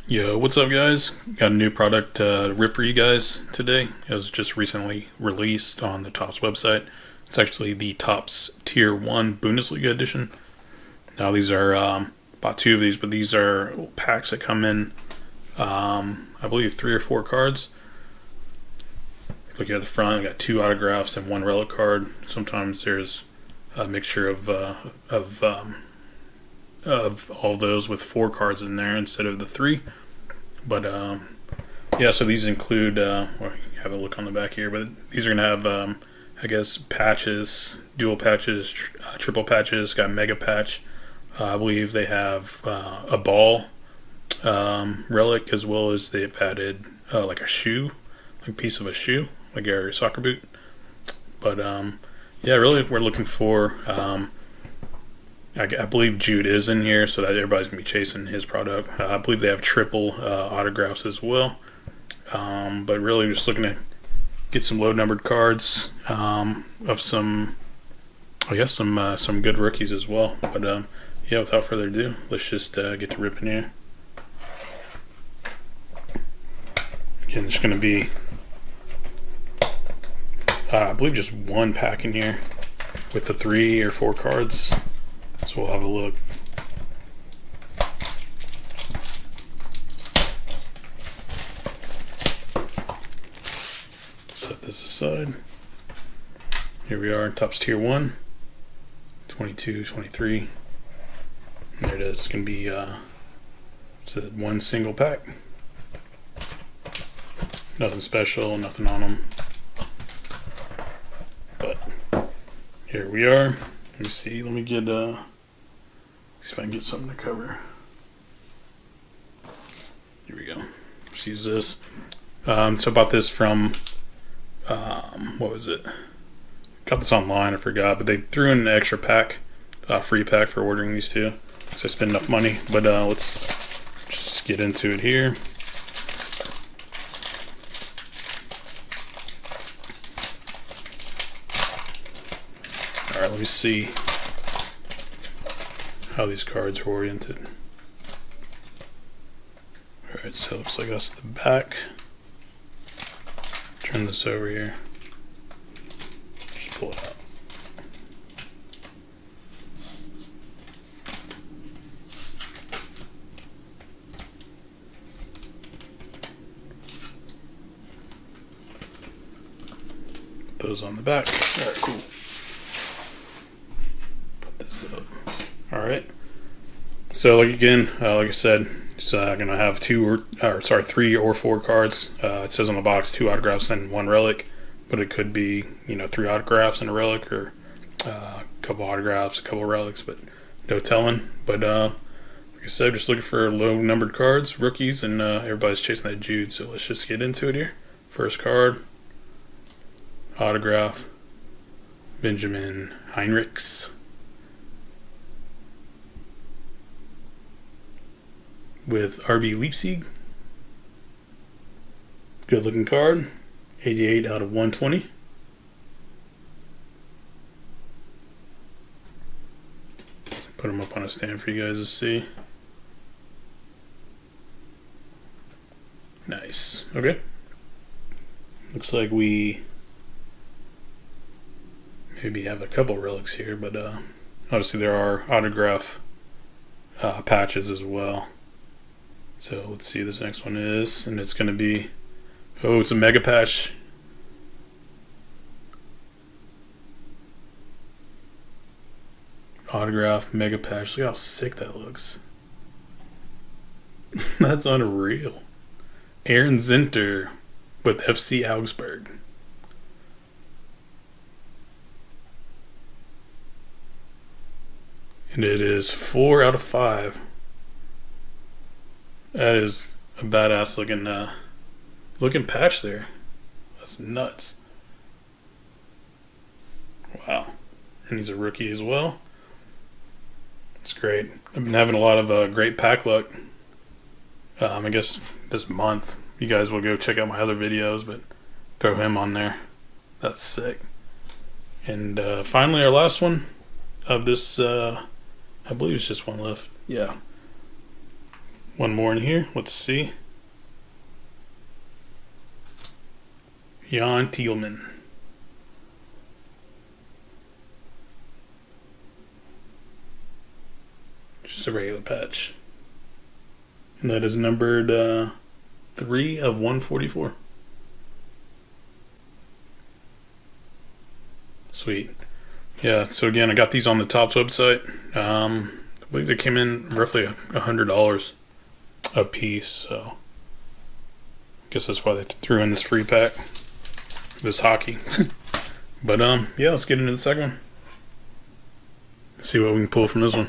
Yo, what's up, guys? Got a new product to rip for you guys today. It was just recently released on the Topps website. It's actually the Topps Tier 1 Bundesliga edition. Now, these are, bought two of these, but these are packs that come in, I believe, 3 or 4 cards. Looking at the front, I got 2 autographs and 1 relic card. Sometimes there's a mixture of all those with 4 cards in there instead of the 3. But yeah, so these include, well, have a look on the back here, but these are going to have, I guess, patches, dual patches, triple patches, got mega patch. I believe they have a ball relic, as well as they've added like a shoe, like a piece of a shoe, like your soccer boot. But yeah, really we're looking for, I believe Jude is in here, so that everybody's going to be chasing his product. I believe they have triple autographs as well. But really just looking to get some low-numbered cards of some, I guess, some good rookies as well. But yeah, without further ado, let's just get to ripping here. Again, there's going to be, I believe, just one pack in here with the 3 or 4 cards. So we'll have a look. Set this aside. Here we are, Topps Tier 1, 22, 23. And there it is. It's going to be it's one single pack. Nothing special, nothing on them. But here we are. Let me see. Let me get see if I can get something to cover. Here we go. Let's use this. So I bought this from what was it? Got this online. I forgot, but they threw in an extra pack, free pack for ordering these two. So I spent enough money. But let's just get into it here. All right, let me see how these cards are oriented. Alright, so it looks like that's the back. Turn this over here. Just pull it out. Put those on the back. Alright, cool. Put this up. Alright, so like again, like I said, it's gonna have 3 or 4 cards. It says on the box 2 autographs and 1 relic, but it could be 3 autographs and a relic, or a couple autographs, a couple relics, but no telling. But like I said, just looking for low numbered cards, rookies, and everybody's chasing that Jude. So let's just get into it here. First card, autograph, Benjamin Heinrichs. With RB Leipzig. Good looking card. 88 out of 120. Put them up on a stand for you guys to see. Nice. Okay. Looks like we maybe have a couple relics here, but obviously there are autograph patches as well. So let's see, this next one is, and it's going to be, oh, it's a mega patch. Autograph, mega patch. Look how sick that looks. That's unreal. Aaron Zinter with FC Augsburg. And it is 4 out of 5. That is a badass looking patch there. That's nuts. Wow. And he's a rookie as well. It's great. I've been having a lot of great pack luck. I guess this month. You guys will go check out my other videos, but throw him on there. That's sick. And finally, our last one of this, I believe it's just one left. Yeah. One more in here. Let's see. Jan Thielman. Just a regular patch. And that is numbered 3 of 144. Sweet. Yeah, so again, I got these on the Topps website. I believe they came in roughly $100 a piece, so I guess that's why they threw in this free pack, this hockey. But yeah, let's get into the second one. See what we can pull from this one.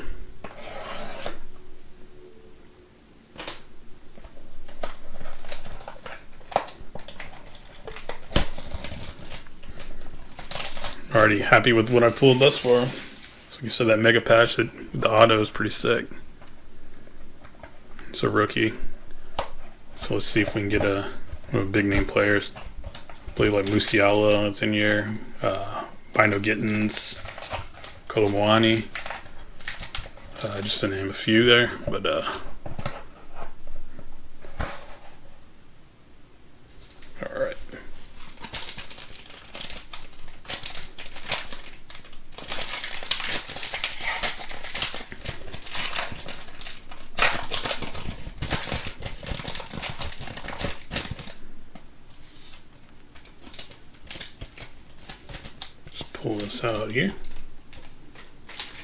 Already happy with what I pulled thus far. So like you said, that mega patch, the auto is pretty sick. It's a rookie. So let's see if we can get a big name players. I believe like Musiala, it's in here. Bino Gittins, Kolomwani. Just to name a few there. But alright. Pull this out here.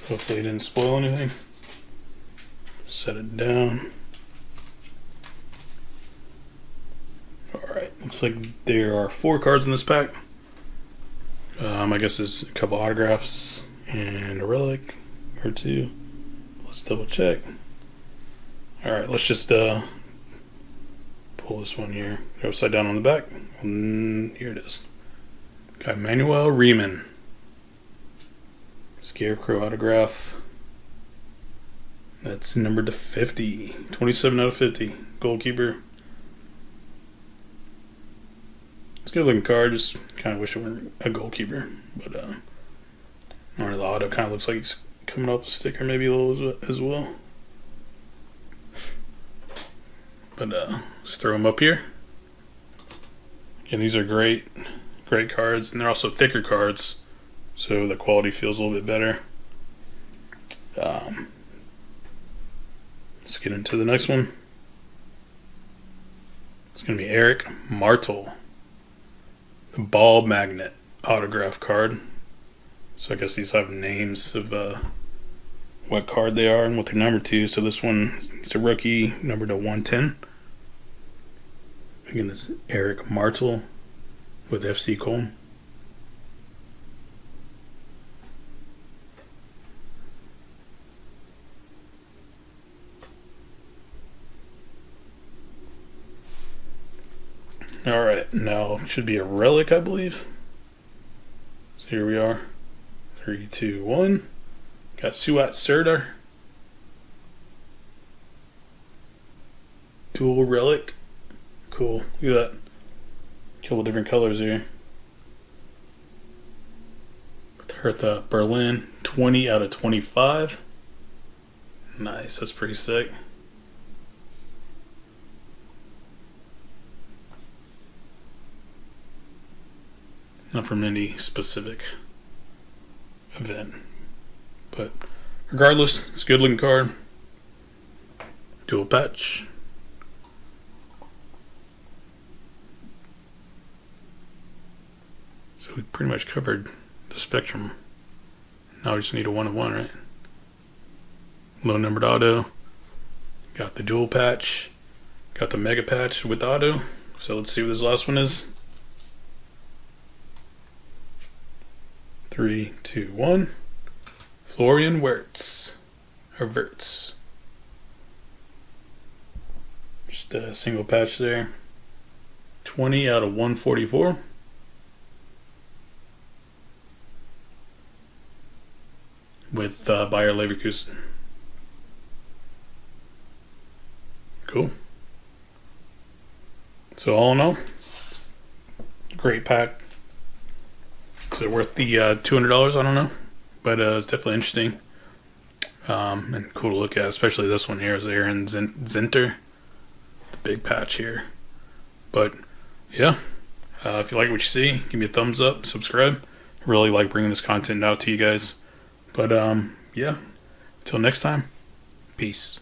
Hopefully it didn't spoil anything. Set it down. Alright, looks like there are 4 cards in this pack. I guess there's a couple autographs and a relic or 2. Let's double check. Alright, let's just pull this one here. Go upside down on the back. Here it is. Got Manuel Riemann. Scarecrow autograph. That's numbered to 50. 27 out of 50. Goalkeeper. It's a good looking card. Just kind of wish it weren't a goalkeeper. But I don't know, the auto kind of looks like he's coming off the sticker maybe a little as well. But just throw them up here. Again, these are great cards, and they're also thicker cards, so the quality feels a little bit better. Let's get into the next one. It's going to be Eric Martel, the Ball Magnet autograph card. So I guess these have names of what card they are and what they're numbered to. So this one is a rookie, numbered to 110. Again, this is Eric Martel with FC Köln. Alright, now it should be a relic, I believe. So here we are. 3, 2, 1. Got Suat Serdar. Dual relic. Cool. Look at that. Couple different colors here. With Hertha Berlin. 20 out of 25. Nice. That's pretty sick. Not from any specific event. But regardless, it's a good looking card. Dual patch. So we pretty much covered the spectrum. Now we just need a 1-of-1, right? Low numbered auto. Got the dual patch. Got the mega patch with auto. So let's see what this last one is. 3, 2, 1. Florian Wirtz. Or Wirtz. Just a single patch there. 20 out of 144. With Bayer Leverkusen. Cool. So all in all, great pack. Is it worth the $200? I don't know, but it's definitely interesting. and cool to look at, especially this one here is Aaron Zinter, the big patch here. But yeah, if you like what you see, give me a thumbs up, subscribe. Really like bringing this content out to you guys. But yeah, until next time, peace.